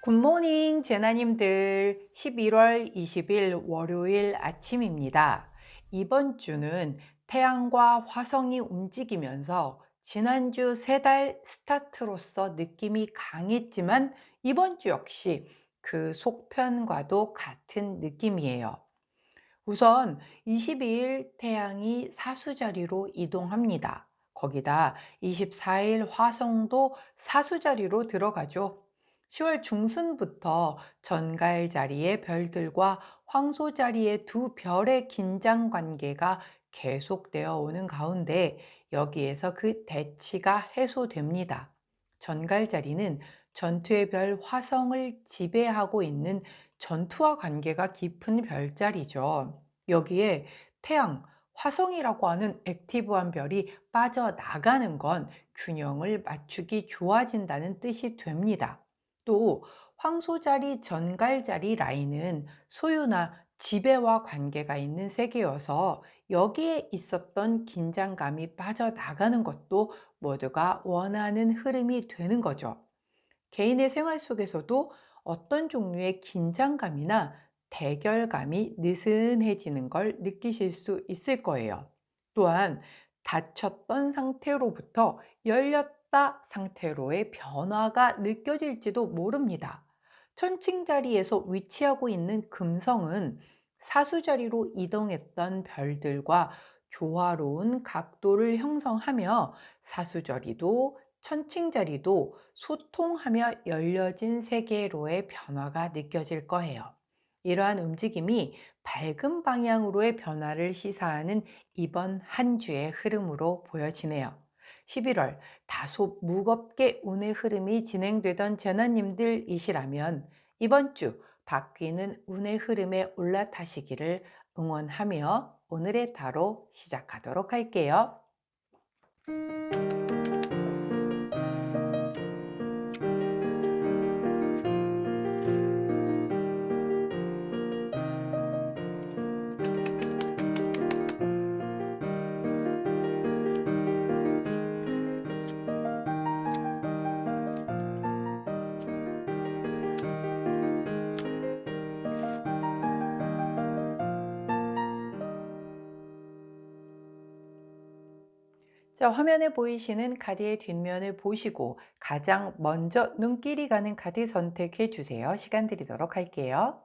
굿모닝 제나님들, 11월 20일 월요일 아침입니다. 이번 주는 태양과 화성이 움직이면서 지난주 3달 스타트로서 느낌이 강했지만 이번 주 역시 그 속편과도 같은 느낌이에요. 우선 22일 태양이 사수자리로 이동합니다. 거기다 24일 화성도 사수자리로 들어가죠. 10월 중순부터 전갈 자리의 별들과 황소 자리의 두 별의 긴장 관계가 계속되어 오는 가운데 여기에서 그 대치가 해소됩니다. 전갈 자리는 전투의 별 화성을 지배하고 있는 전투와 관계가 깊은 별자리죠. 여기에 태양, 화성이라고 하는 액티브한 별이 빠져나가는 건 균형을 맞추기 좋아진다는 뜻이 됩니다. 또 황소자리, 전갈자리 라인은 소유나 지배와 관계가 있는 세계여서 여기에 있었던 긴장감이 빠져나가는 것도 모두가 원하는 흐름이 되는 거죠. 개인의 생활 속에서도 어떤 종류의 긴장감이나 대결감이 느슨해지는 걸 느끼실 수 있을 거예요. 또한 닫혔던 상태로부터 열렸다 상태로의 변화가 느껴질지도 모릅니다. 천칭 자리에서 위치하고 있는 금성은 사수 자리로 이동했던 별들과 조화로운 각도를 형성하며 사수자리도 천칭 자리도 소통하며 열려진 세계로의 변화가 느껴질 거예요. 이러한 움직임이 밝은 방향으로의 변화를 시사하는 이번 한 주의 흐름으로 보여지네요. 11월 다소 무겁게 운의 흐름이 진행되던 재난님들이시라면 이번 주 바뀌는 운의 흐름에 올라타시기를 응원하며 오늘의 타로 시작하도록 할게요. 자, 화면에 보이시는 카드의 뒷면을 보시고 가장 먼저 눈길이 가는 카드 선택해 주세요. 시간 드리도록 할게요.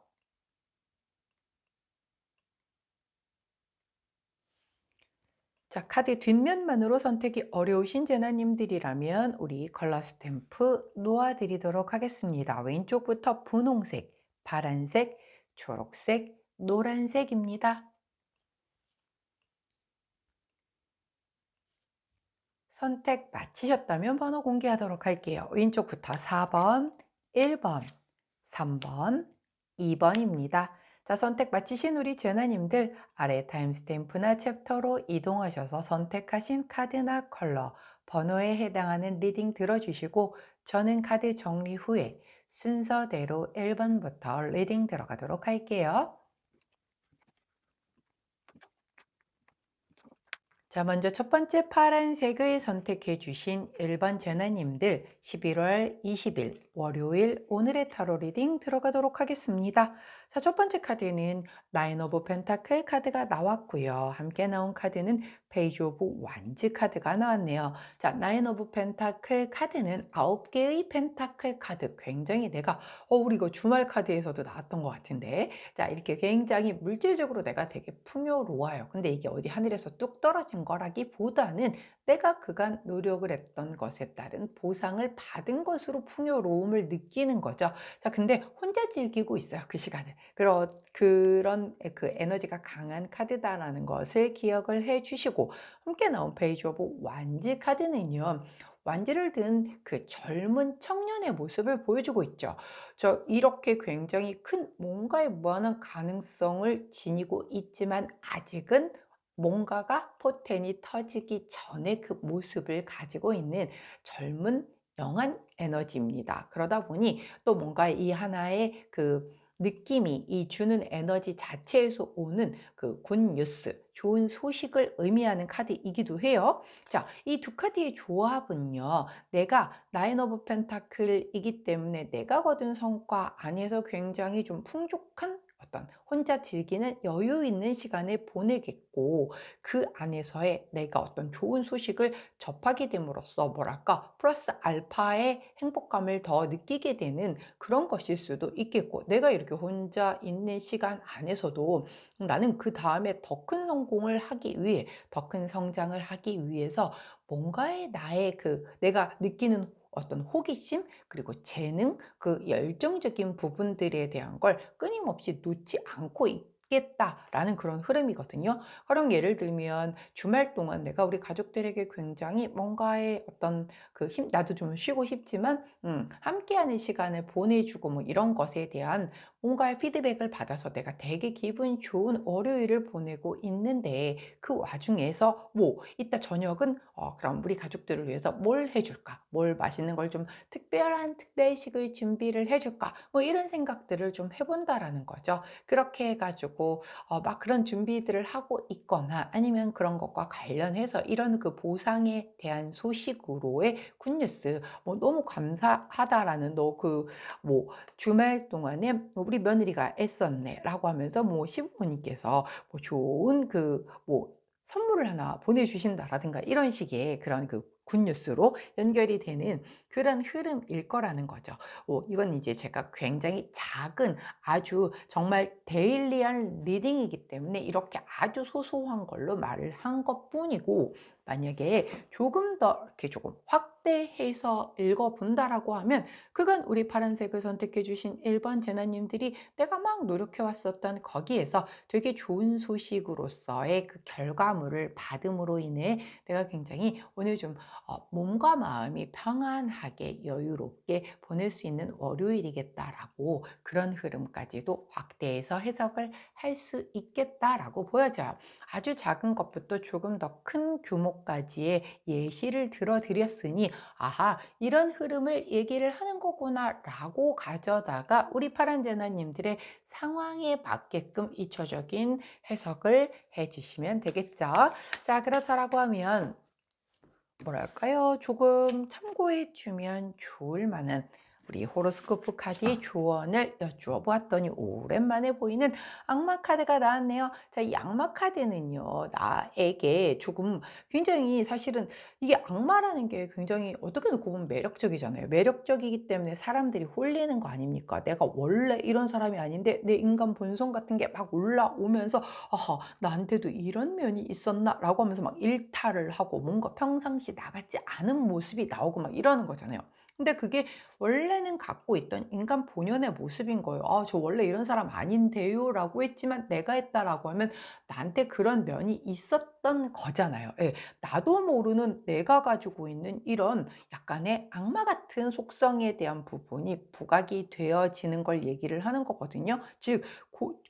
자, 카드 뒷면만으로 선택이 어려우신 제나님들이라면 우리 컬러 스탬프 놓아드리도록 하겠습니다. 왼쪽부터 분홍색, 파란색, 초록색, 노란색입니다. 선택 마치셨다면 번호 공개하도록 할게요. 왼쪽부터 4번, 1번, 3번, 2번입니다. 자, 선택 마치신 우리 제나님들 아래 타임스탬프나 챕터로 이동하셔서 선택하신 카드나 컬러, 번호에 해당하는 리딩 들어주시고 저는 카드 정리 후에 순서대로 1번부터 리딩 들어가도록 할게요. 자, 먼저 첫 번째 파란색을 선택해 주신 1번 제나님들 11월 20일 월요일 오늘의 타로 리딩 들어가도록 하겠습니다. 자, 첫 번째 카드는 나인 오브 펜타클 카드가 나왔고요. 함께 나온 카드는 페이지 오브 완즈 카드가 나왔네요. 자, 나인 오브 펜타클 카드는 9개의 펜타클 카드. 굉장히 내가 우리 이거 주말 카드에서도 나왔던 것 같은데 자, 이렇게 굉장히 물질적으로 내가 되게 풍요로워요. 근데 이게 어디 하늘에서 뚝 떨어진 거라기보다는 내가 그간 노력을 했던 것에 따른 보상을 받은 것으로 풍요로움을 느끼는 거죠. 자, 근데 혼자 즐기고 있어요, 그 시간을. 그런 그 에너지가 강한 카드다라는 것을 기억을 해 주시고 함께 나온 페이지 오브 완즈 카드는요. 완지를 든 그 젊은 청년의 모습을 보여주고 있죠. 이렇게 굉장히 큰 뭔가의 무한한 가능성을 지니고 있지만 아직은 뭔가가 포텐이 터지기 전에 그 모습을 가지고 있는 젊은 영한 에너지입니다. 그러다 보니 또 뭔가 이 하나의 그 느낌이 이 주는 에너지 자체에서 오는 그 굿뉴스, 좋은 소식을 의미하는 카드이기도 해요. 자, 이 두 카드의 조합은요. 내가 나인 오브 펜타클이기 때문에 내가 거둔 성과 안에서 굉장히 좀 풍족한 어떤 혼자 즐기는 여유 있는 시간을 보내겠고 그 안에서의 내가 어떤 좋은 소식을 접하게 됨으로써 뭐랄까 플러스 알파의 행복감을 더 느끼게 되는 그런 것일 수도 있겠고 내가 이렇게 혼자 있는 시간 안에서도 나는 그 다음에 더 큰 성공을 하기 위해 더 큰 성장을 하기 위해서 뭔가의 나의 그 내가 느끼는 어떤 호기심 그리고 재능 그 열정적인 부분들에 대한 걸 끊임없이 놓지 않고 있겠다라는 그런 흐름이거든요. 가령 예를 들면 주말 동안 내가 우리 가족들에게 굉장히 뭔가의 어떤 그 나도 좀 쉬고 싶지만 함께하는 시간을 보내주고 뭐 이런 것에 대한 뭔가의 피드백을 받아서 내가 되게 기분 좋은 월요일을 보내고 있는데 그 와중에서 뭐 이따 저녁은 그럼 우리 가족들을 위해서 뭘 해줄까? 뭘 맛있는 걸 좀 특별한 특별식을 준비를 해줄까? 뭐 이런 생각들을 좀 해본다라는 거죠. 그렇게 해가지고 막 그런 준비들을 하고 있거나 아니면 그런 것과 관련해서 이런 그 보상에 대한 소식으로의 굿뉴스 뭐 너무 감사하다라는 너 그 뭐 주말 동안에 우리 며느리가 애썼네 라고 하면서 뭐 시부모님께서 뭐 좋은 그 뭐 선물을 하나 보내주신다라든가 이런 식의 그런 그 굿뉴스로 연결이 되는 그런 흐름일 거라는 거죠. 이건 이제 제가 굉장히 작은 아주 정말 데일리한 리딩이기 때문에 이렇게 아주 소소한 걸로 말을 한 것뿐이고 만약에 조금 더 이렇게 조금 확대해서 읽어본다라고 하면 그건 우리 파란색을 선택해 주신 1번 제나님들이 내가 막 노력해 왔었던 거기에서 되게 좋은 소식으로서의 그 결과물을 받음으로 인해 내가 굉장히 오늘 좀 몸과 마음이 평안하게 여유롭게 보낼 수 있는 월요일이겠다라고 그런 흐름까지도 확대해서 해석을 할 수 있겠다라고 보여져요. 아주 작은 것부터 조금 더 큰 규모까지의 예시를 들어드렸으니 아하 이런 흐름을 얘기를 하는 거구나 라고 가져다가 우리 파란제나님들의 상황에 맞게끔 이초적인 해석을 해주시면 되겠죠. 자 그렇다라고 하면 뭐랄까요? 조금 참고해 주면 좋을 만한 우리 호로스코프 카드의 조언을 여쭈어 보았더니 오랜만에 보이는 악마 카드가 나왔네요. 자, 이 악마 카드는요, 나에게 조금 굉장히 사실은 이게 악마라는 게 굉장히 어떻게 놓고 보면 매력적이잖아요. 매력적이기 때문에 사람들이 홀리는 거 아닙니까? 내가 원래 이런 사람이 아닌데 내 인간 본성 같은 게 막 올라오면서 아하, 나한테도 이런 면이 있었나? 라고 하면서 막 일탈을 하고 뭔가 평상시 나 같지 않은 모습이 나오고 막 이러는 거잖아요. 근데 그게 원래는 갖고 있던 인간 본연의 모습인 거예요. 아, 저 원래 이런 사람 아닌데요? 라고 했지만 내가 했다라고 하면 나한테 그런 면이 있었던 거잖아요. 예, 나도 모르는 내가 가지고 있는 이런 약간의 악마 같은 속성에 대한 부분이 부각이 되어지는 걸 얘기를 하는 거거든요. 즉,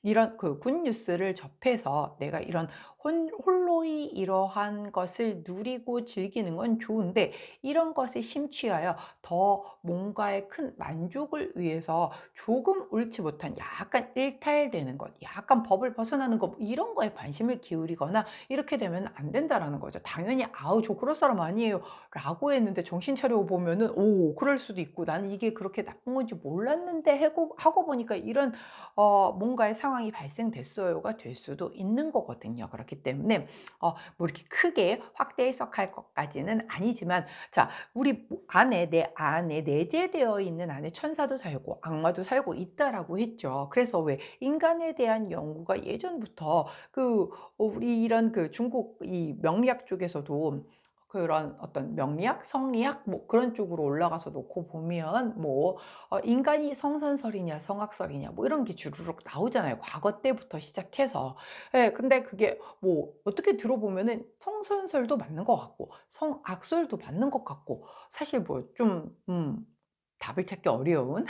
이런 그 굿뉴스를 접해서 내가 이런 홀로이 이러한 것을 누리고 즐기는 건 좋은데 이런 것에 심취하여 더 뭔가의 큰 만족을 위해서 조금 옳지 못한 약간 일탈되는 것, 약간 법을 벗어나는 것 이런 거에 관심을 기울이거나 이렇게 되면 안 된다라는 거죠. 당연히 아우 저 그럴 사람 아니에요 라고 했는데 정신 차려 보면은 오 그럴 수도 있고 나는 이게 그렇게 나쁜 건지 몰랐는데 하고 보니까 이런 뭔가의 상황이 발생됐어요가 될 수도 있는 거거든요. 그렇기 때문에 뭐 이렇게 크게 확대 해석할 것까지는 아니지만 자 우리 안에 내 안에 내재되어 있는 안에 천사도 살고 악마도 살고 있다라고 했죠. 그래서 왜 인간에 대한 연구가 예전부터 우리 이런 그 중국 이 명리학 쪽에서도 그런 어떤 명리학, 성리학 뭐 그런 쪽으로 올라가서 놓고 보면 뭐 인간이 성선설이냐 성악설이냐 뭐 이런 게 주르륵 나오잖아요. 과거 때부터 시작해서. 예, 근데 그게 뭐 어떻게 들어보면은 성선설도 맞는 것 같고 성악설도 맞는 것 같고 사실 뭐좀 답을 찾기 어려운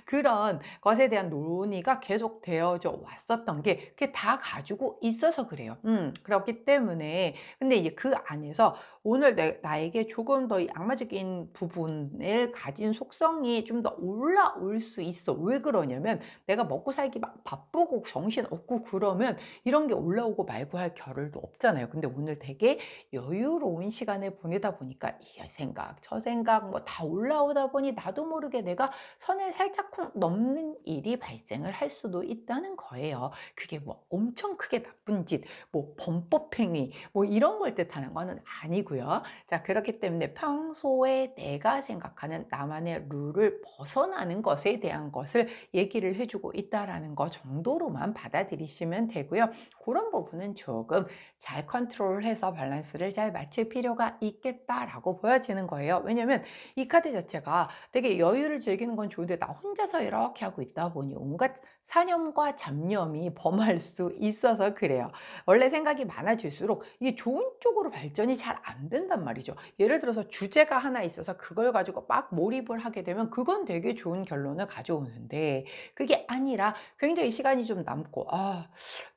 그런 것에 대한 논의가 계속 되어져 왔었던 게 그게 다 가지고 있어서 그래요. 그렇기 때문에 근데 이제 그 안에서 오늘 나에게 조금 더 이 악마적인 부분을 가진 속성이 좀 더 올라올 수 있어. 왜 그러냐면 내가 먹고 살기 막 바쁘고 정신없고 그러면 이런 게 올라오고 말고 할 겨를도 없잖아요. 근데 오늘 되게 여유로운 시간을 보내다 보니까 이 생각 저 생각 뭐 다 올라오다 보니 나도 모르게 내가 선을 살짝쿵 넘는 일이 발생을 할 수도 있다는 거예요. 그게 뭐 엄청 크게 나쁜 짓, 뭐 범법행위 뭐 이런 걸 뜻하는 거는 아니고요. 자, 그렇기 때문에 평소에 내가 생각하는 나만의 룰을 벗어나는 것에 대한 것을 얘기를 해주고 있다라는 거 정도로만 받아들이시면 되고요. 그런 부분은 조금 잘 컨트롤해서 밸런스를 잘 맞출 필요가 있겠다라고 보여지는 거예요. 왜냐면 이 카드 자체가 되게 여유를 즐기는 건 좋은데 나 혼자서 이렇게 하고 있다 보니 온갖 사념과 잡념이 범할 수 있어서 그래요. 원래 생각이 많아질수록 이게 좋은 쪽으로 발전이 잘 안 된단 말이죠. 예를 들어서 주제가 하나 있어서 그걸 가지고 막 몰입을 하게 되면 그건 되게 좋은 결론을 가져오는데 그게 아니라 굉장히 시간이 좀 남고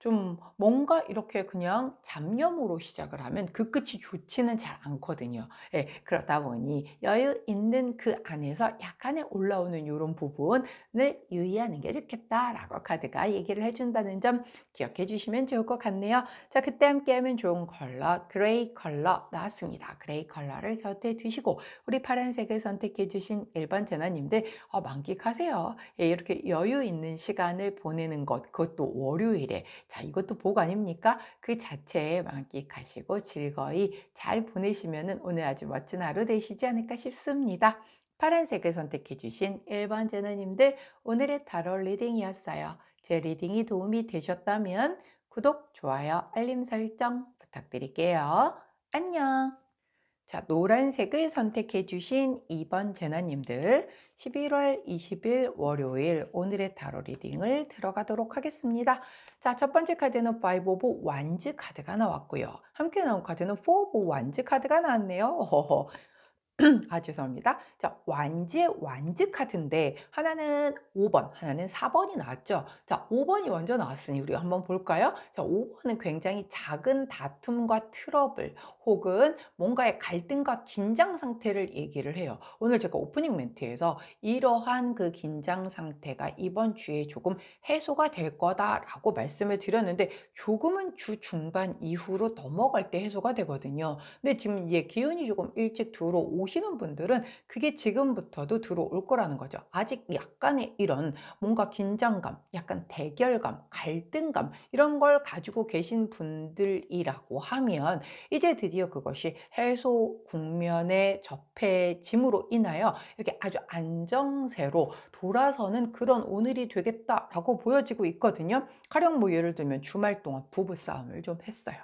좀 뭔가 이렇게 그냥 잡념으로 시작을 하면 그 끝이 좋지는 잘 않거든요. 예, 그러다 보니 여유 있는 그 안에서 약간의 올라오는 이런 부분을 유의하는 게 좋겠다라고 카드가 얘기를 해준다는 점 기억해 주시면 좋을 것 같네요. 자, 그때 함께하면 좋은 컬러 그레이 컬러 나왔습니다. 그레이 컬러를 곁에 두시고 우리 파란색을 선택해 주신 1번 제나님들 만끽하세요. 예, 이렇게 여유 있는 시간을 보내는 것 그것도 월요일에 자, 이것도 복 아닙니까? 그 자체에 만끽하시고 즐거이 잘 보내시면 오늘 아주 멋진 하루 되시지 않을까 싶습니다. 파란색을 선택해 주신 1번 제너님들 오늘의 타로 리딩이었어요. 제 리딩이 도움이 되셨다면 구독, 좋아요, 알림 설정 부탁드릴게요. 안녕! 자, 노란색을 선택해 주신 2번 제나님들 11월 20일 월요일 오늘의 타로 리딩을 들어가도록 하겠습니다. 자, 첫 번째 카드는 5 오브 완즈 카드가 나왔고요. 함께 나온 카드는 4 오브 완즈 카드가 나왔네요. 죄송합니다. 자, 완즈 카드인데 하나는 5번, 하나는 4번이 나왔죠. 자, 5번이 먼저 나왔으니 우리가 한번 볼까요? 자, 5번은 굉장히 작은 다툼과 트러블 혹은 뭔가의 갈등과 긴장 상태를 얘기를 해요. 오늘 제가 오프닝 멘트에서 이러한 그 긴장 상태가 이번 주에 조금 해소가 될 거다라고 말씀을 드렸는데 조금은 주 중반 이후로 넘어갈 때 해소가 되거든요. 근데 지금 이제 기운이 조금 일찍 들어오시는 분들은 그게 지금부터도 들어올 거라는 거죠. 아직 약간의 이런 뭔가 긴장감, 약간 대결감, 갈등감 이런 걸 가지고 계신 분들이라고 하면 이제 드디어 그것이 해소 국면에 접해짐으로 인하여 이렇게 아주 안정세로 돌아서는 그런 오늘이 되겠다라고 보여지고 있거든요. 가령 뭐 예를 들면 주말 동안 부부싸움을 좀 했어요.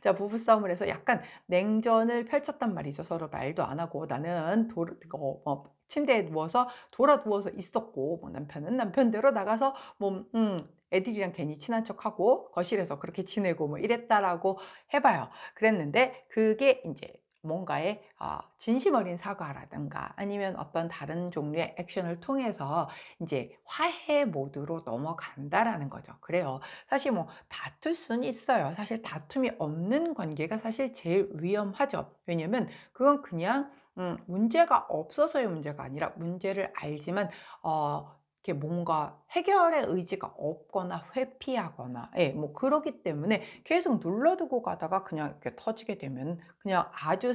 자, 부부싸움을 해서 약간 냉전을 펼쳤단 말이죠. 서로 말도 안 하고 나는 침대에 누워서 돌아 누워서 있었고 뭐 남편은 남편대로 나가서 뭐 애들이랑 괜히 친한 척하고 거실에서 그렇게 지내고 뭐 이랬다라고 해봐요. 그랬는데 그게 이제 뭔가의 진심 어린 사과라든가 아니면 어떤 다른 종류의 액션을 통해서 이제 화해 모드로 넘어간다라는 거죠. 그래요. 사실 뭐 다툴 수는 있어요. 사실 다툼이 없는 관계가 사실 제일 위험하죠. 왜냐면 그건 그냥 문제가 없어서의 문제가 아니라 문제를 알지만 이렇게 뭔가 해결의 의지가 없거나 회피하거나 뭐 그러기 때문에 계속 눌러두고 가다가 그냥 이렇게 터지게 되면 그냥 아주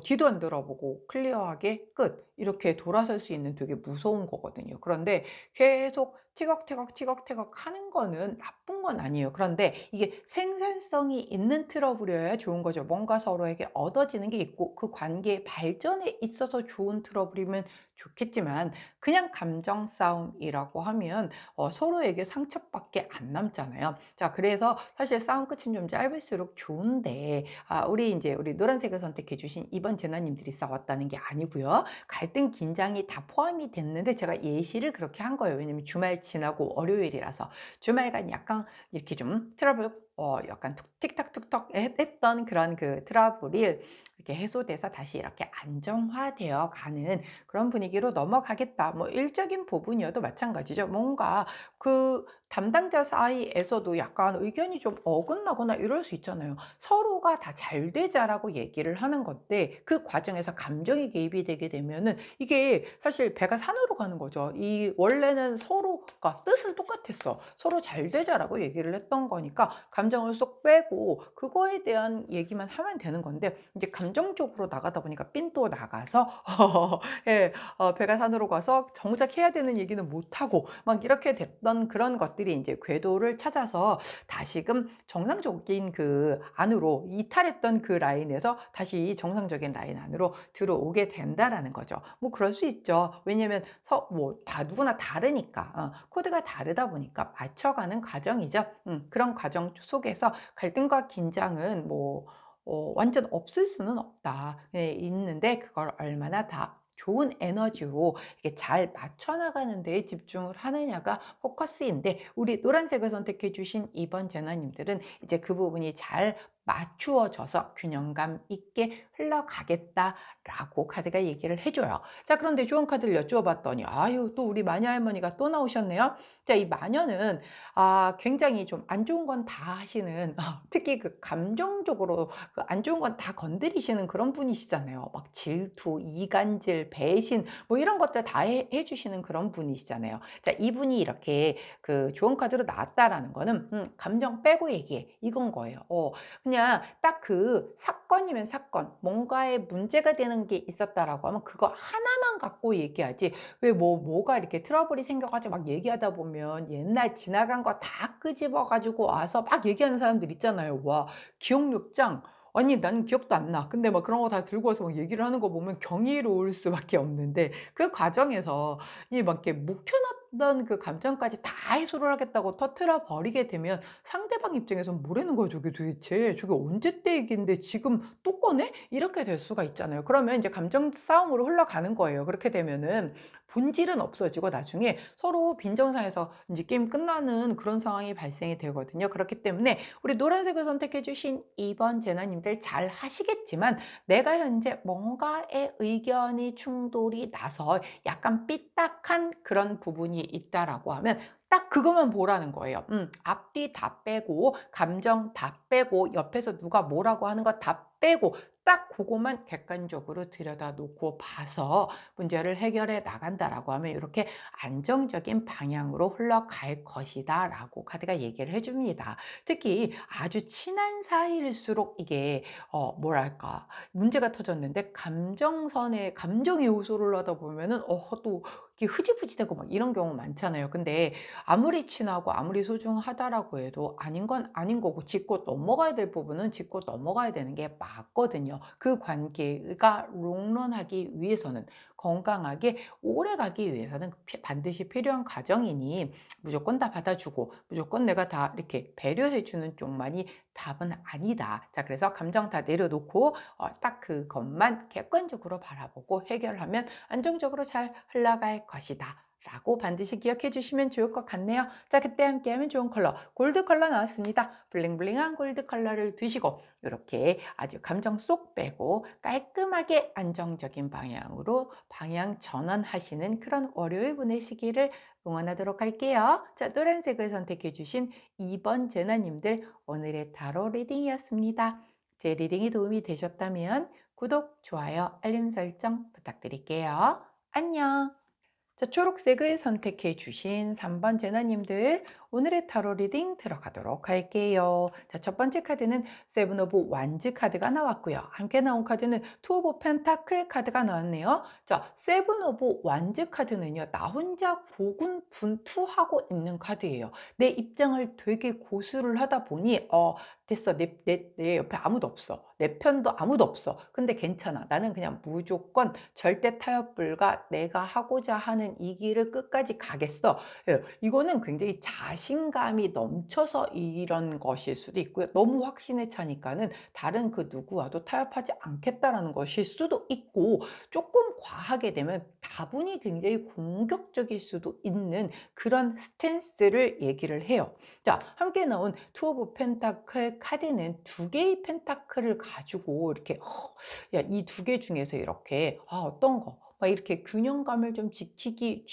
뒤도 안 돌아보고 클리어하게 끝 이렇게 돌아설 수 있는 되게 무서운 거거든요. 그런데 계속 티격태격 하는 거는 나쁜 건 아니에요. 그런데 이게 생산성이 있는 트러블이어야 좋은 거죠. 뭔가 서로에게 얻어지는 게 있고 그 관계의 발전에 있어서 좋은 트러블이면 좋겠지만 그냥 감정 싸움이라고 하면 서로에게 상처밖에 안 남잖아요. 자, 그래서 사실 싸움 끝은 좀 짧을수록 좋은데 우리 노란색을 선택해 주신 이번 제나님들이 싸웠다는 게 아니고요. 갈등 긴장이 다 포함이 됐는데 제가 예시를 그렇게 한 거예요. 왜냐면 주말 지나고 월요일이라서 주말간 약간 이렇게 좀 트러블 약간 틱탁 툭탁 했던 그런 그 트러블이 이렇게 해소돼서 다시 이렇게 안정화되어 가는 그런 분위기로 넘어가겠다. 뭐 일적인 부분이어도 마찬가지죠. 뭔가 그 담당자 사이에서도 약간 의견이 좀 어긋나거나 이럴 수 있잖아요. 서로가 다 잘 되자라고 얘기를 하는 건데 그 과정에서 감정이 개입이 되게 되면은 이게 사실 배가 산으로 가는 거죠. 이 원래는 서로가 뜻은 똑같았어. 서로 잘 되자라고 얘기를 했던 거니까 감정을 쏙 빼고 그거에 대한 얘기만 하면 되는 건데 이제 감정적으로 나가다 보니까 삔또 나가서 예, 배가 산으로 가서 정작 해야 되는 얘기는 못 하고 막 이렇게 됐던 그런 것들이 이제 궤도를 찾아서 다시금 정상적인 그 안으로 이탈했던 그 라인에서 다시 정상적인 라인 안으로 들어오게 된다라는 거죠. 뭐 그럴 수 있죠. 왜냐면 뭐 다 누구나 다르니까 코드가 다르다 보니까 맞춰가는 과정이죠. 그런 과정 속에서 갈등과 긴장은 뭐 완전 없을 수는 없다. 예, 있는데 그걸 얼마나 다 좋은 에너지로 이렇게 잘 맞춰 나가는 데에 집중을 하느냐가 포커스인데 우리 노란색을 선택해 주신 2번 제너님들은 이제 그 부분이 잘 맞추어져서 균형감 있게 흘러가겠다라고 카드가 얘기를 해줘요. 자, 그런데 좋은 카드를 여쭈어 봤더니 아유, 또 우리 마녀 할머니가 또 나오셨네요. 자, 이 마녀는 굉장히 좀 안 좋은 건 다 하시는 특히 그 감정적으로 그 안 좋은 건 다 건드리시는 그런 분이시잖아요. 막 질투, 이간질, 배신 뭐 이런 것들 다 해주시는 그런 분이시잖아요. 자, 이분이 이렇게 그 좋은 카드로 나왔다라는 거는 감정 빼고 얘기해 이건 거예요. 그냥 딱 그 사건이면 사건, 뭔가에 문제가 되는 게 있었다라고 하면 그거 하나만 갖고 얘기하지 왜 뭐가 이렇게 트러블이 생겨가지고 막 얘기하다 보면 옛날 지나간 거 다 끄집어 가지고 와서 막 얘기하는 사람들 있잖아요. 와, 기억력 짱. 아니 나는 기억도 안 나. 근데 막 그런 거 다 들고 와서 막 얘기를 하는 거 보면 경이로울 수밖에 없는데 그 과정에서 이 막 이렇게 묵혀놨던 그 감정까지 다 해소를 하겠다고 터트려 버리게 되면 상대방 입장에선 뭐라는 거야 저게 도대체. 저게 언제 때 얘기인데 지금 또 꺼내? 이렇게 될 수가 있잖아요. 그러면 이제 감정 싸움으로 흘러가는 거예요. 그렇게 되면은 본질은 없어지고 나중에 서로 빈정상에서 이제 게임 끝나는 그런 상황이 발생이 되거든요. 그렇기 때문에 우리 노란색을 선택해 주신 2번 제나님들 잘 하시겠지만 내가 현재 뭔가의 의견이 충돌이 나서 약간 삐딱한 그런 부분이 있다라고 하면 딱 그것만 보라는 거예요. 앞뒤 다 빼고 감정 다 빼고 옆에서 누가 뭐라고 하는 거 다 빼고 딱 그것만 객관적으로 들여다 놓고 봐서 문제를 해결해 나간다라고 하면 이렇게 안정적인 방향으로 흘러갈 것이다 라고 카드가 얘기를 해줍니다. 특히 아주 친한 사이일수록 이게 뭐랄까 문제가 터졌는데 감정선에 감정의 호소를 하다 보면은 또 이게 흐지부지되고 막 이런 경우 많잖아요. 근데 아무리 친하고 아무리 소중하다라고 해도 아닌 건 아닌 거고 짚고 넘어가야 될 부분은 짚고 넘어가야 되는 게 맞거든요. 그 관계가 롱런하기 위해서는 건강하게 오래 가기 위해서는 반드시 필요한 과정이니 무조건 다 받아주고 무조건 내가 다 이렇게 배려해 주는 쪽만이 답은 아니다. 자, 그래서 감정 다 내려놓고 딱 그것만 객관적으로 바라보고 해결하면 안정적으로 잘 흘러갈 것이다. 라고 반드시 기억해 주시면 좋을 것 같네요. 자, 그때 함께하면 좋은 컬러 골드 컬러 나왔습니다. 블링블링한 골드 컬러를 드시고 이렇게 아주 감정 쏙 빼고 깔끔하게 안정적인 방향으로 방향 전환하시는 그런 월요일 보내시기를 응원하도록 할게요. 자, 노란색을 선택해 주신 2번 제나님들 오늘의 타로 리딩이었습니다. 제 리딩이 도움이 되셨다면 구독, 좋아요, 알림 설정 부탁드릴게요. 안녕! 자, 초록색을 선택해 주신 3번 제나님들 오늘의 타로 리딩 들어가도록 할게요. 자, 첫 번째 카드는 세븐 오브 완즈 카드가 나왔고요. 함께 나온 카드는 투 오브 펜타클 카드가 나왔네요. 자, 세븐 오브 완즈 카드는요. 나 혼자 고군분투하고 있는 카드예요. 내 입장을 되게 고수를 하다 보니 됐어. 내 옆에 아무도 없어. 내 편도 아무도 없어. 근데 괜찮아. 나는 그냥 무조건 절대 타협 불가 내가 하고자 하는 이 길을 끝까지 가겠어. 예, 이거는 굉장히 자신감이 넘쳐서 이런 것일 수도 있고요. 너무 확신에 차니까는 다른 그 누구와도 타협하지 않겠다라는 것일 수도 있고, 조금 과하게 되면 다분히 굉장히 공격적일 수도 있는 그런 스탠스를 얘기를 해요. 자, 함께 나온 투 오브 펜타클 카드는 두 개의 펜타클을 가지고 이렇게 야, 이 두 개 중에서 이렇게 어떤 거 막 이렇게 균형감을 좀 찾기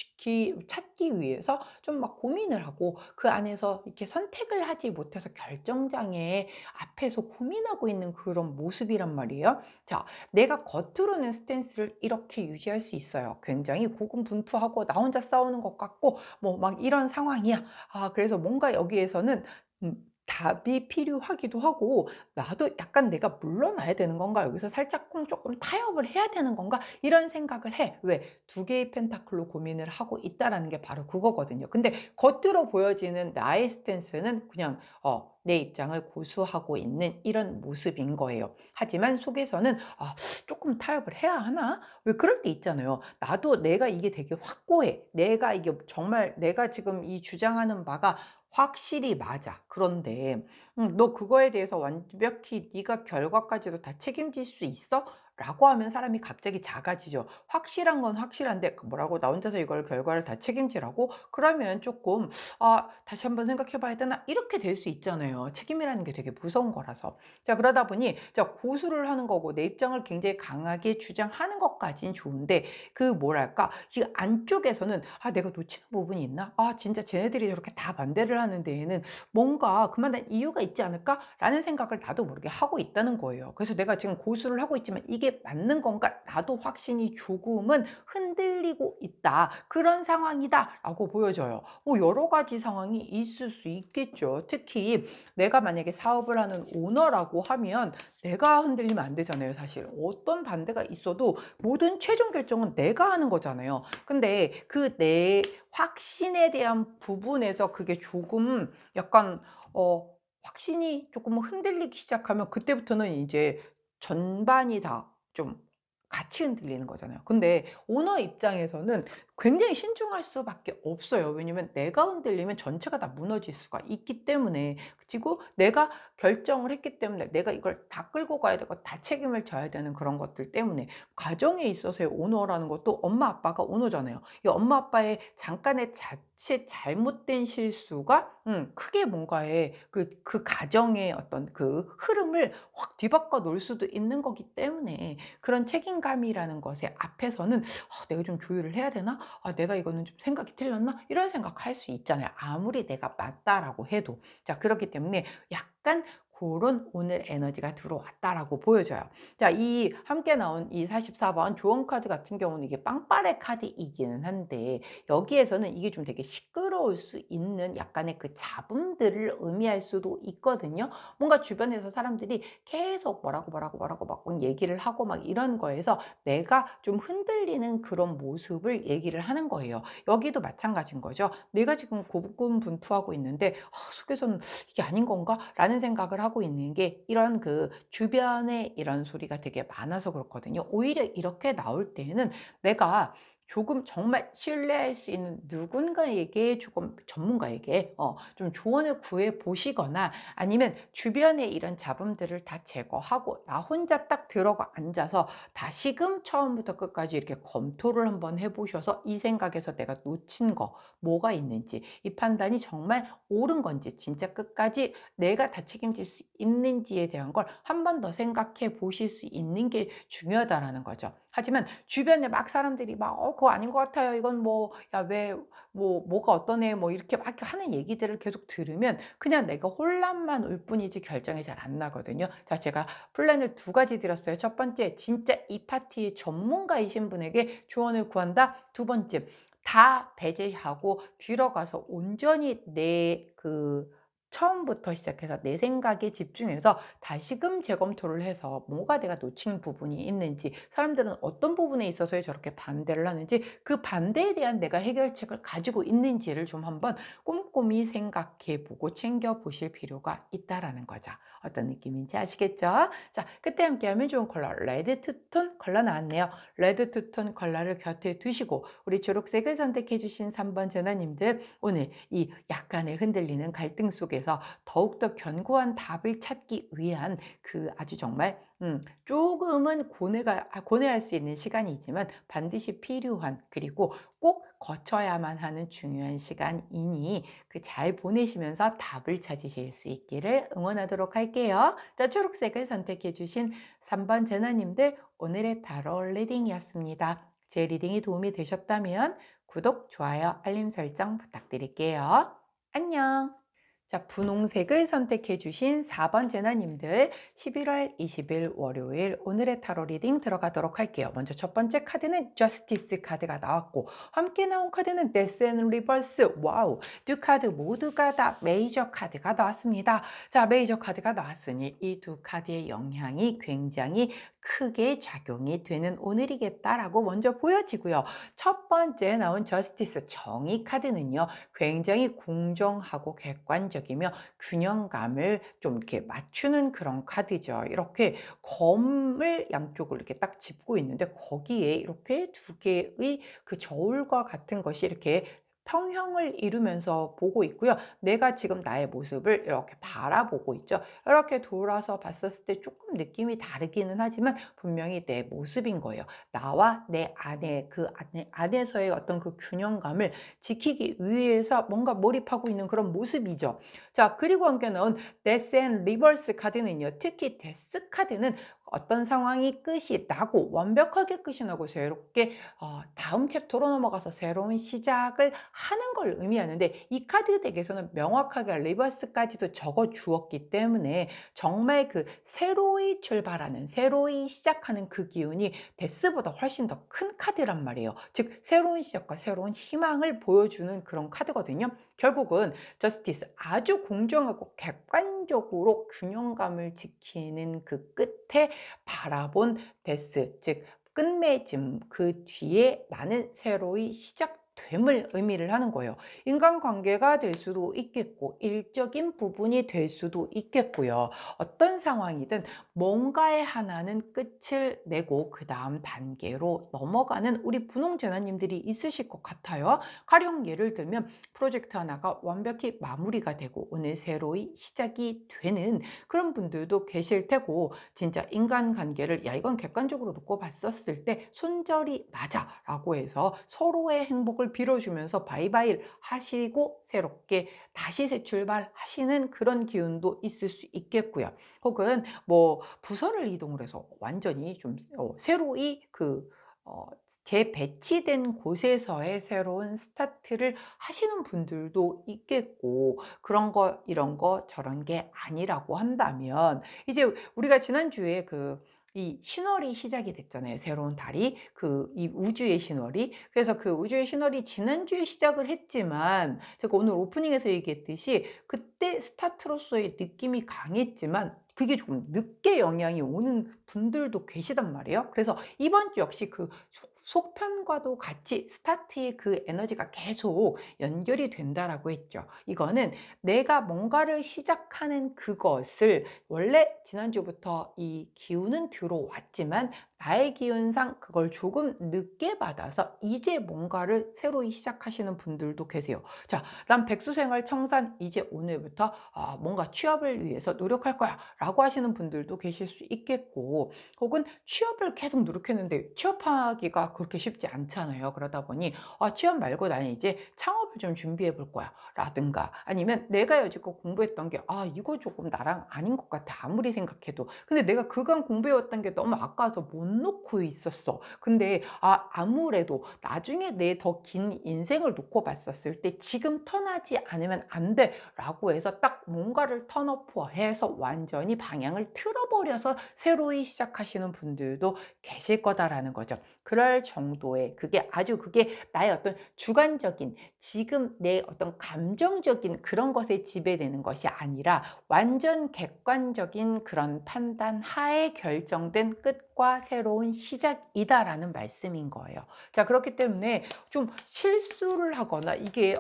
위해서 좀 막 고민을 하고, 그 안에서 이렇게 선택을 하지 못해서 결정장애 앞에서 고민하고 있는 그런 모습이란 말이에요. 자, 내가 겉으로는 스탠스를 이렇게 유지할 수 있어요. 굉장히 고군분투하고 나 혼자 싸우는 것 같고 뭐 막 이런 상황이야. 그래서 뭔가 여기에서는 답이 필요하기도 하고, 나도 약간 '내가 물러나야 되는 건가? 여기서 살짝쿵 조금 타협을 해야 되는 건가?' 이런 생각을 해. 왜? 두 개의 펜타클로 고민을 하고 있다라는 게 바로 그거거든요. 근데 겉으로 보여지는 나의 스탠스는 그냥 내 입장을 고수하고 있는 이런 모습인 거예요. 하지만 속에서는 '아 쪼끔 타협을 해야 하나?' 왜 그럴 때 있잖아요. 나도 내가 이게 되게 확고해. 내가 이게 정말 내가 지금 이 주장하는 바가 확실히 맞아. 그런데 "너 그거에 대해서 완벽히 네가 결과까지도 다 책임질 수 있어?" 라고 하면 사람이 갑자기 작아지죠. 확실한 건 확실한데 뭐라고 "나 혼자서 이걸 결과를 다 책임지라고?" 그러면 조금 '아 다시 한번 생각해 봐야 되나?' 이렇게 될 수 있잖아요. 책임이라는 게 되게 무서운 거라서. 자, 그러다 보니 자 고수를 하는 거고 내 입장을 굉장히 강하게 주장하는 것까진 좋은데, 그 뭐랄까 이 안쪽에서는 '아 내가 놓치는 부분이 있나? 아 진짜 쟤네들이 저렇게 다 반대를 하는 데에는 뭔가 그만한 이유가 있지 않을까?'라는 생각을 나도 모르게 하고 있다는 거예요. 그래서 내가 지금 고수를 하고 있지만 '이게 맞는 건가?' 나도 확신이 조금은 흔들리고 있다. 그런 상황이다라고 보여져요. 여러 가지 상황이 있을 수 있겠죠. 특히 내가 만약에 사업을 하는 오너라고 하면 내가 흔들리면 안 되잖아요, 사실. 어떤 반대가 있어도 모든 최종 결정은 내가 하는 거잖아요. 근데 그 내 확신에 대한 부분에서 그게 조금 약간 확신이 조금 흔들리기 시작하면 그때부터는 이제 전반이 다 좀 같이 흔들리는 거잖아요. 근데 오너 입장에서는 굉장히 신중할 수밖에 없어요. 왜냐면 내가 흔들리면 전체가 다 무너질 수가 있기 때문에. 그리고 내가 결정을 했기 때문에 내가 이걸 다 끌고 가야 되고 다 책임을 져야 되는 그런 것들 때문에, 가정에 있어서의 오너라는 것도 엄마 아빠가 오너잖아요. 이 엄마 아빠의 잠깐의 자칫 잘못된 실수가 크게 뭔가의 그 가정의 어떤 그 흐름을 확 뒤바꿔 놓을 수도 있는 거기 때문에, 그런 책임감이라는 것의 앞에서는 '내가 좀 조율을 해야 되나? 내가 이거는 좀 생각이 틀렸나?' 이런 생각할 수 있잖아요, 아무리 내가 맞다라고 해도. 자, 그렇기 때문에 약간 고런 오늘 에너지가 들어왔다라고 보여져요. 자, 이 함께 나온 이 44번 조언 카드 같은 경우는 이게 빵빠레 카드이기는 한데, 여기에서는 이게 좀 되게 시끄러울 수 있는 약간의 그 잡음들을 의미할 수도 있거든요. 뭔가 주변에서 사람들이 계속 뭐라고 막 얘기를 하고 막 이런 거에서 내가 좀 흔들리는 그런 모습을 얘기를 하는 거예요. 여기도 마찬가지인 거죠. 내가 지금 고군분투하고 있는데 속에서는 '이게 아닌 건가?' 라는 생각을 하고 있는 게, 이런 그 주변에 이런 소리가 되게 많아서 그렇거든요. 오히려 이렇게 나올 때에는 내가 조금 정말 신뢰할 수 있는 누군가에게, 조금 전문가에게 좀 조언을 구해 보시거나, 아니면 주변에 이런 잡음들을 다 제거하고 나 혼자 딱 들어가 앉아서 다시금 처음부터 끝까지 이렇게 검토를 한번 해 보셔서 이 생각에서 내가 놓친 거 뭐가 있는지, 이 판단이 정말 옳은 건지, 진짜 끝까지 내가 다 책임질 수 있는지에 대한 걸 한 번 더 생각해 보실 수 있는 게 중요하다라는 거죠. 하지만 주변에 막 사람들이 막 그거 아닌 것 같아요. 이건 뭐 야 왜 뭐가 어떠네." 뭐 이렇게 막 하는 얘기들을 계속 들으면 그냥 내가 혼란만 올 뿐이지 결정이 잘 안 나거든요. 자, 제가 플랜을 두 가지 드렸어요. 첫 번째, 진짜 이 파티의 전문가이신 분에게 조언을 구한다. 두 번째, 다 배제하고 뒤로 가서 온전히 내 처음부터 시작해서 내 생각에 집중해서 다시금 재검토를 해서 뭐가 내가 놓친 부분이 있는지, 사람들은 어떤 부분에 있어서 저렇게 반대를 하는지, 그 반대에 대한 내가 해결책을 가지고 있는지를 좀 한번 꼼꼼히 생각해 보고 챙겨 보실 필요가 있다라는 거죠. 어떤 느낌인지 아시겠죠? 자, 그때 함께하면 좋은 컬러 레드 투톤 컬러 나왔네요. 레드 투톤 컬러를 곁에 두시고 우리 초록색을 선택해 주신 3번 전화님들, 오늘 이 약간의 흔들리는 갈등 속에서 더욱더 견고한 답을 찾기 위한 그 아주 정말 조금은 고뇌할 수 있는 시간이지만 반드시 필요한, 그리고 꼭 거쳐야만 하는 중요한 시간이니 그 잘 보내시면서 답을 찾으실 수 있기를 응원하도록 할게요. 자, 초록색을 선택해 주신 3번 제나님들, 오늘의 타로 리딩이었습니다. 제 리딩이 도움이 되셨다면 구독, 좋아요, 알림 설정 부탁드릴게요. 안녕. 자, 분홍색을 선택해 주신 4번 제나님들, 11월 20일 월요일 오늘의 타로 리딩 들어가도록 할게요. 먼저 첫 번째 카드는 저스티스 카드가 나왔고, 함께 나온 카드는 데스 앤 리버스. 와우, 두 카드 모두가 다 메이저 카드가 나왔습니다. 자, 메이저 카드가 나왔으니 이 두 카드의 영향이 굉장히 크게 작용이 되는 오늘이겠다라고 먼저 보여지고요. 첫 번째 나온 저스티스 정의 카드는요, 굉장히 공정하고 객관적이며 균형감을 좀 이렇게 맞추는 그런 카드죠. 이렇게 검을 양쪽을 이렇게 딱 짚고 있는데 거기에 이렇게 두 개의 그 저울과 같은 것이 이렇게 평형을 이루면서 보고 있고요. 내가 지금 나의 모습을 이렇게 바라보고 있죠. 이렇게 돌아서 봤었을 때 조금 느낌이 다르기는 하지만 분명히 내 모습인 거예요. 나와 내 안에 그 안에서의 어떤 그 균형감을 지키기 위해서 뭔가 몰입하고 있는 그런 모습이죠. 자, 그리고 함께 나온 데스 앤 리버스 카드는요, 특히 데스 카드는 어떤 상황이 끝이 나고 완벽하게 끝이 나고 새롭게 다음 챕터로 넘어가서 새로운 시작을 하는 걸 의미하는데, 이 카드 덱에서는 명확하게 리버스까지도 적어 주었기 때문에 정말 그 새로이 출발하는, 새로이 시작하는 그 기운이 데스보다 훨씬 더 큰 카드란 말이에요. 즉 새로운 시작과 새로운 희망을 보여주는 그런 카드거든요. 결국은 저스티스, 아주 공정하고 객관적으로 균형감을 지키는 그 끝에 바라본 데스, 즉 끝맺음, 그 뒤에 나는 새로이 시작됨을 의미를 하는 거예요. 인간관계가 될 수도 있겠고 일적인 부분이 될 수도 있겠고요. 어떤 상황이든 뭔가의 하나는 끝을 내고 그 다음 단계로 넘어가는 우리 분홍제나님들이 있으실 것 같아요. 가령 예를 들면 프로젝트 하나가 완벽히 마무리가 되고 오늘 새로이 시작이 되는 그런 분들도 계실 테고, 진짜 인간관계를 야 이건 객관적으로 놓고 봤었을 때 손절이 맞아 라고 해서 서로의 행복을 빌어주면서 바이바이를 하시고 새롭게 다시 새 출발하시는 그런 기운도 있을 수 있겠고요. 혹은 뭐 부서를 이동을 해서 완전히 좀 새로이 재배치된 곳에서의 새로운 스타트를 하시는 분들도 있겠고, 그런 거 이런 거 저런 게 아니라고 한다면, 이제 우리가 지난주에 이 신월이 시작이 됐잖아요. 새로운 달이, 이 우주의 신월이. 그래서 그 우주의 신월이 지난주에 시작을 했지만, 제가 오늘 오프닝에서 얘기했듯이 그때 스타트로서의 느낌이 강했지만 그게 조금 늦게 영향이 오는 분들도 계시단 말이에요. 그래서 이번 주 역시 그 속편과도 같이 스타트의 그 에너지가 계속 연결이 된다라고 했죠. 이거는 내가 뭔가를 시작하는 그것을 원래 지난주부터 이 기운은 들어왔지만 나의 기운상 그걸 조금 늦게 받아서 이제 뭔가를 새로이 시작하시는 분들도 계세요. 자, 난 백수생활 청산 이제 오늘부터 뭔가 취업을 위해서 노력할 거야 라고 하시는 분들도 계실 수 있겠고, 혹은 취업을 계속 노력했는데 취업하기가 그렇게 쉽지 않잖아요. 그러다 보니 취업 말고 나는 이제 창업을 좀 준비해 볼 거야 라든가, 아니면 내가 여지껏 공부했던 게 이거 조금 나랑 아닌 것 같아 아무리 생각해도, 근데 내가 그간 공부해왔던 게 너무 아까워서 못 놓고 있었어. 근데 아무래도 나중에 내 더 긴 인생을 놓고 봤었을 때 지금 턴하지 않으면 안 돼 라고 해서 딱 뭔가를 턴오버해서 완전히 방향을 틀어버려서 새로이 시작하시는 분들도 계실 거다라는 거죠. 그럴 정도의 그게 나의 어떤 주관적인 지금 내 어떤 감정적인 그런 것에 지배되는 것이 아니라 완전 객관적인 그런 판단 하에 결정된 끝 시작과 새로운 시작이다라는 말씀인 거예요. 자, 그렇기 때문에 좀 실수를 하거나 이게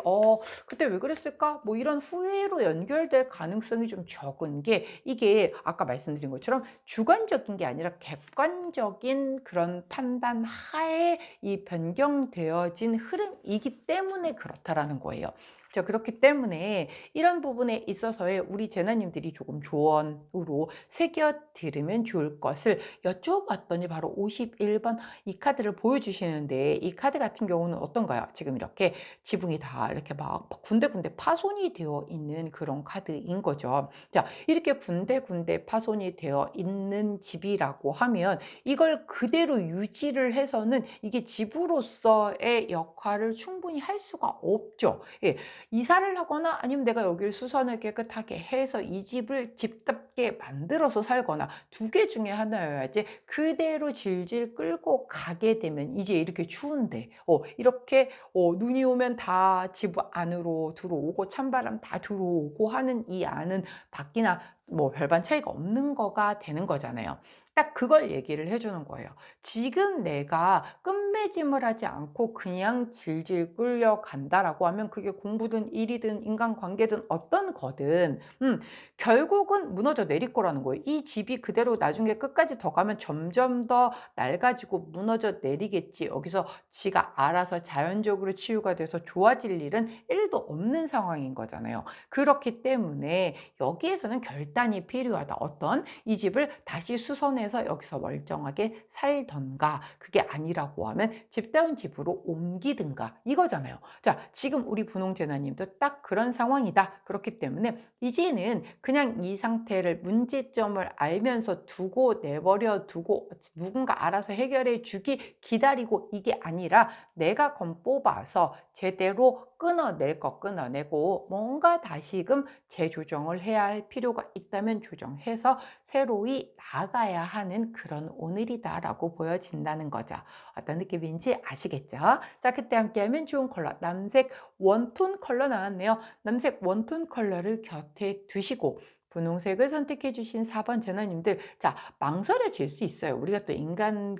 그때 왜 그랬을까? 뭐 이런 후회로 연결될 가능성이 좀 적은 게 이게 아까 말씀드린 것처럼 주관적인 게 아니라 객관적인 그런 판단 하에 이 변경되어진 흐름이기 때문에 그렇다라는 거예요. 자, 그렇기 때문에 이런 부분에 있어서의 우리 제나님들이 조금 조언으로 새겨 들으면 좋을 것을 여쭤봤더니 바로 51번 이 카드를 보여주시는데, 이 카드 같은 경우는 어떤가요? 지금 이렇게 지붕이 다 이렇게 막 군데군데 파손이 되어 있는 그런 카드인 거죠. 자, 이렇게 군데군데 파손이 되어 있는 집이라고 하면 이걸 그대로 유지를 해서는 이게 집으로서의 역할을 충분히 할 수가 없죠. 예, 이사를 하거나 아니면 내가 여기를 수선을 깨끗하게 해서 이 집을 집답게 만들어서 살거나 두 개 중에 하나여야지, 그대로 질질 끌고 가게 되면 이제 이렇게 추운데 이렇게 눈이 오면 다 집 안으로 들어오고 찬바람 다 들어오고 하는 이 안은 밖이나 뭐 별반 차이가 없는 거가 되는 거잖아요. 딱 그걸 얘기를 해주는 거예요. 지금 내가 끝맺음을 하지 않고 그냥 질질 끌려간다라고 하면 그게 공부든 일이든 인간관계든 어떤 거든 결국은 무너져 내릴 거라는 거예요. 이 집이 그대로 나중에 끝까지 더 가면 점점 더 낡아지고 무너져 내리겠지. 여기서 지가 알아서 자연적으로 치유가 돼서 좋아질 일은 1도 없는 상황인 거잖아요. 그렇기 때문에 여기에서는 결단이 필요하다. 어떤 이 집을 다시 수선해서 여기서 멀쩡하게 살던가, 그게 아니라고 하면 집다운 집으로 옮기든가 이거잖아요. 자, 지금 우리 분홍제나님도 딱 그런 상황이다. 그렇기 때문에 이제는 그냥 이 상태를, 문제점을 알면서 두고 내버려 두고 누군가 알아서 해결해 주기 기다리고 이게 아니라 내가 건 뽑아서 제대로 끊어낼 거 끊어내고 뭔가 다시금 재조정을 해야 할 필요가 있다면 조정해서 새로이 나가야 하는 그런 오늘이다라고 보여진다는 거죠. 어떤 느낌인지 아시겠죠? 자, 그때 함께하면 좋은 컬러 남색 원톤 컬러 나왔네요. 남색 원톤 컬러를 곁에 두시고 분홍색을 선택해 주신 4번 제너님들, 자, 망설여질 수 있어요. 우리가 또 인간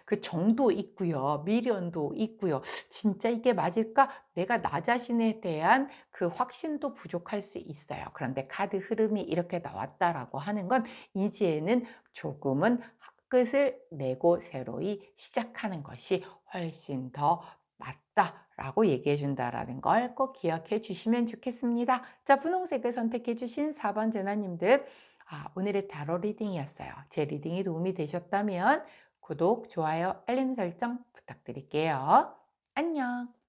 그 정도 있고요. 미련도 있고요. 진짜 이게 맞을까? 내가 나 자신에 대한 그 확신도 부족할 수 있어요. 그런데 카드 흐름이 이렇게 나왔다라고 하는 건 이제는 조금은 끝을 내고 새로이 시작하는 것이 훨씬 더 맞다라고 얘기해 준다라는 걸 꼭 기억해 주시면 좋겠습니다. 자, 분홍색을 선택해 주신 4번 제나님들, 오늘의 타로 리딩이었어요. 제 리딩이 도움이 되셨다면 구독, 좋아요, 알림 설정 부탁드릴게요. 안녕.